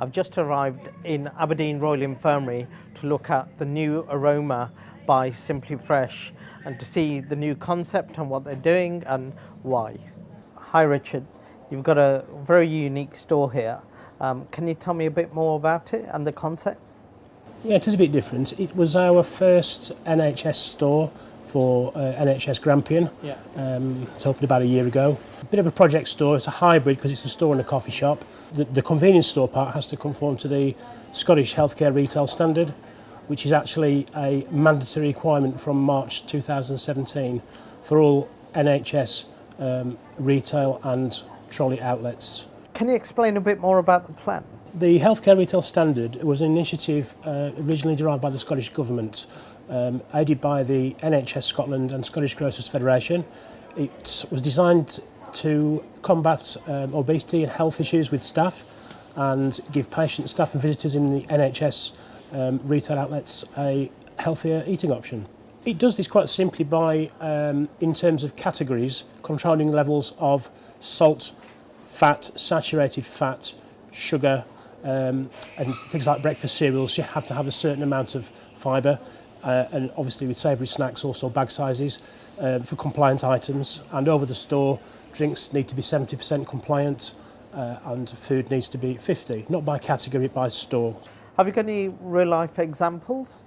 I've just arrived in Aberdeen Royal Infirmary to look at the new aroma by Simply Fresh and to see the new concept and what they're doing and why. Hi Richard, you've got a very unique store here. Can you tell me a bit more about it and the concept? Yeah, it is a bit different. It was our first NHS store for NHS Grampian. Yeah. It's opened about a year ago. A bit of a project store. It's a hybrid because it's a store and a coffee shop. The convenience store part has to conform to the Scottish Healthcare Retail Standard, which is actually a mandatory requirement from March 2017 for all NHS retail and trolley outlets. Can you explain a bit more about the plan? The Healthcare Retail Standard was an initiative originally derived by the Scottish Government, aided by the NHS Scotland and Scottish Grocers Federation. It was designed to combat obesity and health issues with staff and give patients, staff and visitors in the NHS retail outlets a healthier eating option. It does this quite simply by, in terms of categories, controlling levels of salt, fat, saturated fat, sugar, and things like breakfast cereals. You have to have a certain amount of fibre, and obviously with savoury snacks also bag sizes for compliant items. And over the store, drinks need to be 70% compliant and food needs to be 50%, not by category, by store. Have you got any real life examples?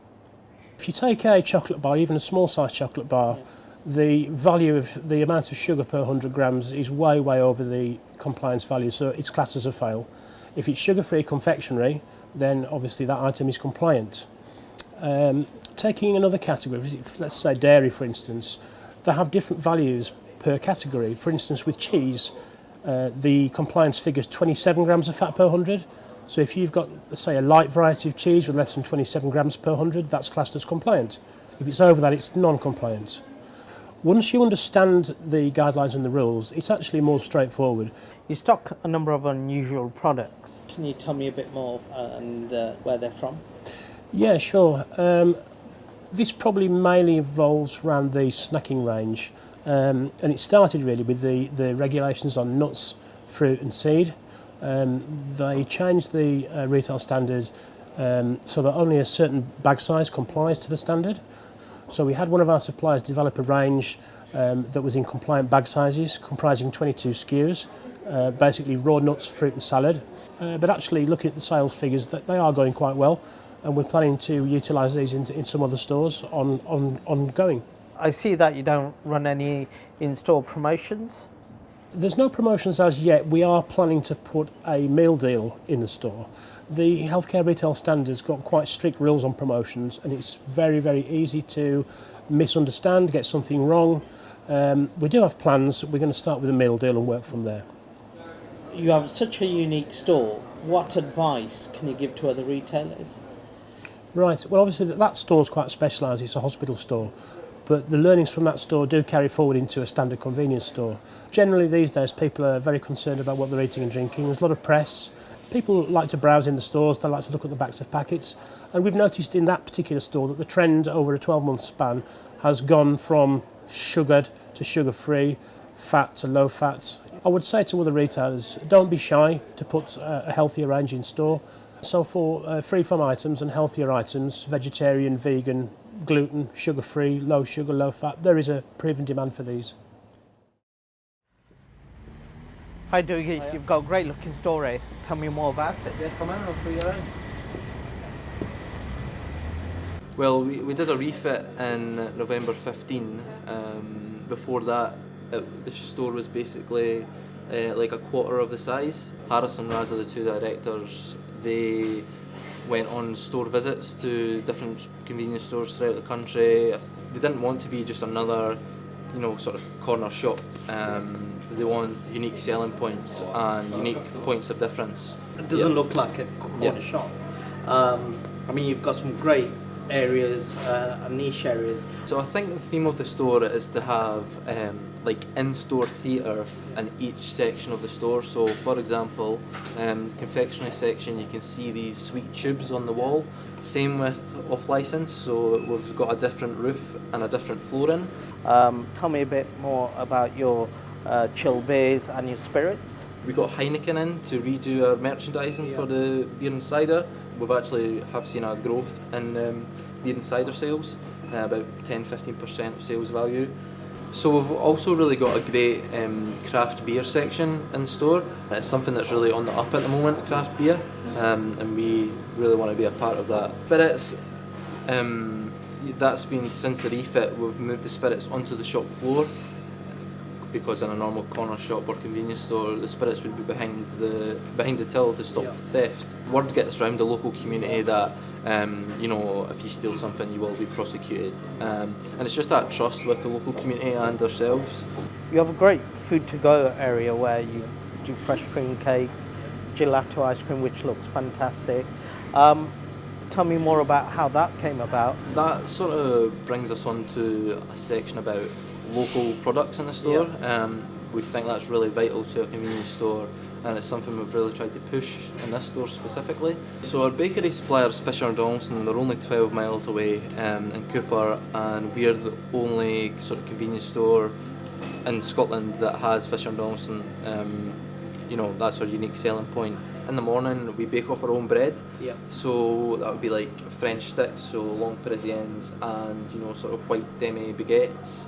If you take a chocolate bar, even a small size chocolate bar, the value of the amount of sugar per 100 grams is way over the compliance value, so it's classed as a fail. If it's sugar-free confectionery, then obviously that item is compliant. Taking another category, let's say dairy for instance, they have different values per category. For instance, with cheese, the compliance figure is 27 grams of fat per 100. So if you've got, say, a light variety of cheese with less than 27 grams per 100, that's classed as compliant. If it's over that, it's non-compliant. Once you understand the guidelines and the rules, it's actually more straightforward. You stock a number of unusual products. Can you tell me a bit more and where they're from? Yeah, sure. This probably mainly evolves around the snacking range. And it started really with the regulations on nuts, fruit and seed. They changed the retail standard so that only a certain bag size complies to the standard. So we had one of our suppliers develop a range that was in compliant bag sizes, comprising 22 SKUs, basically raw nuts, fruit and salad. But actually looking at the sales figures, they are going quite well, and we're planning to utilise these in some other stores ongoing. I see that you don't run any in-store promotions. There's no promotions as yet. We are planning to put a meal deal in the store. The Healthcare Retail Standard's got quite strict rules on promotions, and it's very easy to misunderstand, get something wrong. We do have plans. We're going to start with a meal deal and work from there. You have such a unique store. What advice can you give to other retailers? Right, well obviously that store's quite specialised. It's a hospital store. But the learnings from that store do carry forward into a standard convenience store. Generally these days people are very concerned about what they're eating and drinking. There's a lot of press. People like to browse in the stores, they like to look at the backs of packets. And we've noticed in that particular store that the trend over a 12-month span has gone from sugared to sugar-free, fat to low fat. I would say to other retailers, don't be shy to put a healthier range in store. So for free-from items and healthier items, vegetarian, vegan, gluten, sugar-free, low sugar, low fat, there is a proven demand for these. Hi Dougie, you've got a great looking store here. Tell me more about it. Yeah, come on, I'll show you around. Well, we did a refit in November 15. Before that, the store was basically like a quarter of the size. Harris and Raz are the two directors. They went on store visits to different convenience stores throughout the country. They didn't want to be just another, sort of corner shop. They want unique selling points and unique points of difference. It doesn't look like a corner shop. I mean, you've got some great areas, niche areas. So I think the theme of the store is to have like in-store theatre in each section of the store. So for example, confectionery section, you can see these sweet tubes on the wall. Same with off-licence, so we've got a different roof and a different flooring. Tell me a bit more about your chill beers and your spirits. We got Heineken in to redo our merchandising for the beer and cider. We've actually have seen a growth in beer and cider sales, about 10-15% of sales value. So we've also really got a great craft beer section in store. It's something that's really on the up at the moment, craft beer, and we really want to be a part of that. Spirits, that's been since the refit. We've moved the spirits onto the shop floor, because in a normal corner shop or convenience store, the spirits would be behind the till to stop theft. Word gets around the local community that if you steal something, you will be prosecuted, and it's just that trust with the local community and ourselves. You have a great food to go area where you do fresh cream cakes, gelato ice cream, which looks fantastic. Tell me more about how that came about. That sort of brings us on to a section about local products in the store. We think that's really vital to a convenience store, and it's something we've really tried to push in this store specifically. So our bakery supplier is Fisher and Donaldson. They're only 12 miles away in Cooper, and we're the only sort of convenience store in Scotland that has Fisher and Donaldson. That's our unique selling point. In the morning, we bake off our own bread. So that would be like French sticks, so long Parisiennes, and sort of white demi baguettes.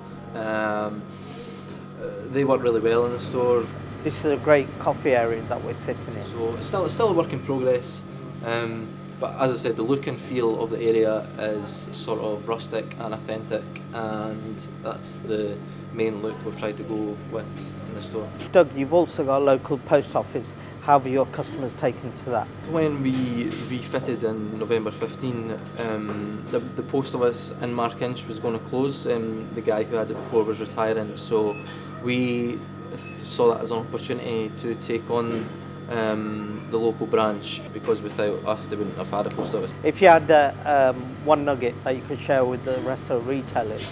They work really well in the store. This is a great coffee area that we're sitting in. So it's still a work in progress. But as I said, the look and feel of the area is sort of rustic and authentic, and that's the main look we've tried to go with in the store. Doug, you've also got a local post office. How have your customers taken to that? When we refitted in November 15, the post office in Markinch was going to close. The guy who had it before was retiring, so we saw that as an opportunity to take on the local branch, because without us they wouldn't have had a post office. If you had one nugget that you could share with the rest of the retailers,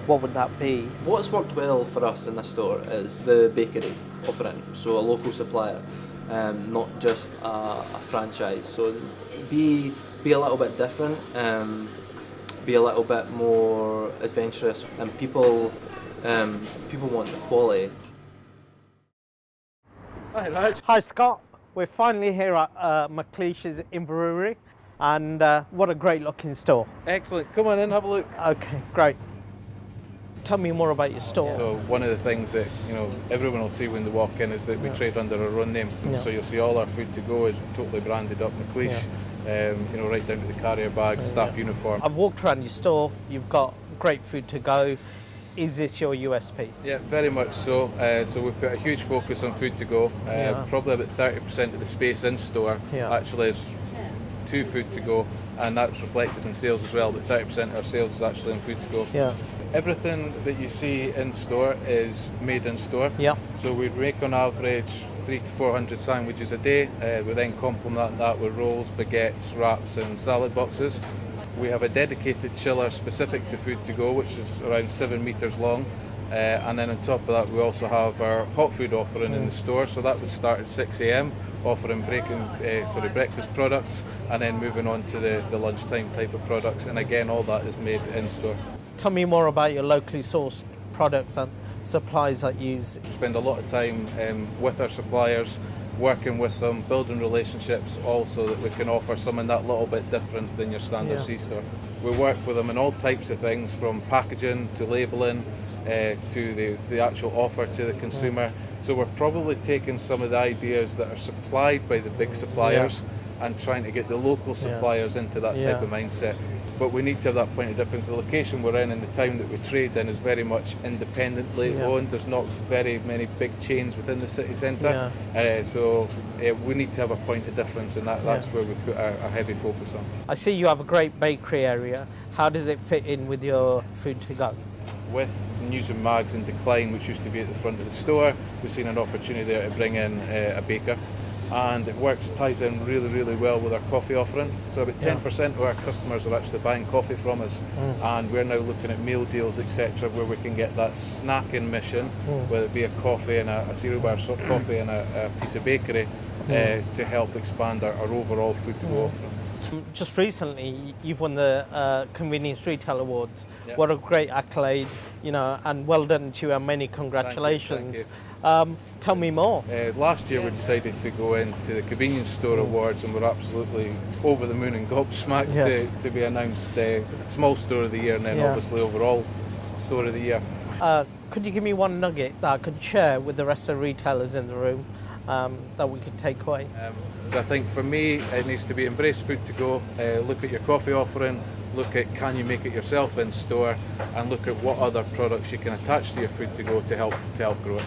what would that be? What's worked well for us in this store is the bakery offering, so a local supplier, not just a franchise. So be a little bit different, be a little bit more adventurous, and people want the quality. Hi Raj. Hi Scott, we're finally here at McLeish's Inverurie, and what a great looking store. Excellent. Come on in, have a look. Okay, great. Tell me more about your store. So one of the things that everyone will see when they walk in is that we trade under our own name. Yeah. So you'll see all our food to go is totally branded up McLeish, right down to the carrier bags, staff uniform. I've walked around your store, you've got great food to go. Is this your USP? Yeah, very much so. So we've got a huge focus on food to go. Probably about 30% of the space in store actually is to food to go, and that's reflected in sales as well. But 30% of our sales is actually in food to go. Yeah. Everything that you see in store is made in store. Yeah. So we make on average 300 to 400 sandwiches a day. We then complement that with rolls, baguettes, wraps and salad boxes. We have a dedicated chiller specific to food to go, which is around 7 metres long. And then on top of that, we also have our hot food offering in the store. So that would start at 6 a.m, offering breakfast products, and then moving on to the lunchtime type of products. And again, all that is made in store. Tell me more about your locally sourced products and supplies that you use. We spend a lot of time with our suppliers, working with them, building relationships, also that we can offer something that little bit different than your standard C-store. We work with them in all types of things, from packaging to labelling to the actual offer to the consumer. So we're probably taking some of the ideas that are supplied by the big suppliers and trying to get the local suppliers into that type of mindset. But we need to have that point of difference. The location we're in and the town that we trade in is very much independently owned. There's not very many big chains within the city centre. So we need to have a point of difference, and that's where we put our heavy focus on. I see you have a great bakery area. How does it fit in with your food to go? With News and Mags in decline, which used to be at the front of the store, we've seen an opportunity there to bring in a baker. And it ties in really, really well with our coffee offering. So about 10% of our customers are actually buying coffee from us, and we're now looking at meal deals, etc., where we can get that snacking mission, whether it be a coffee and a cereal bar coffee and a piece of bakery, to help expand our overall food to go offering. Just recently, you've won the Convenience Retail Awards. Yep. What a great accolade, and well done to you, and many congratulations. Thank you. Tell me more. Last year we decided to go into the Convenience Store Awards, and we're absolutely over the moon and gobsmacked to be announced Small Store of the Year, and then obviously overall Store of the Year. Could you give me one nugget that I could share with the rest of the retailers in the room that we could take away? So I think for me it needs to be embrace food to go, look at your coffee offering, look at can you make it yourself in store, and look at what other products you can attach to your food to go to help grow it.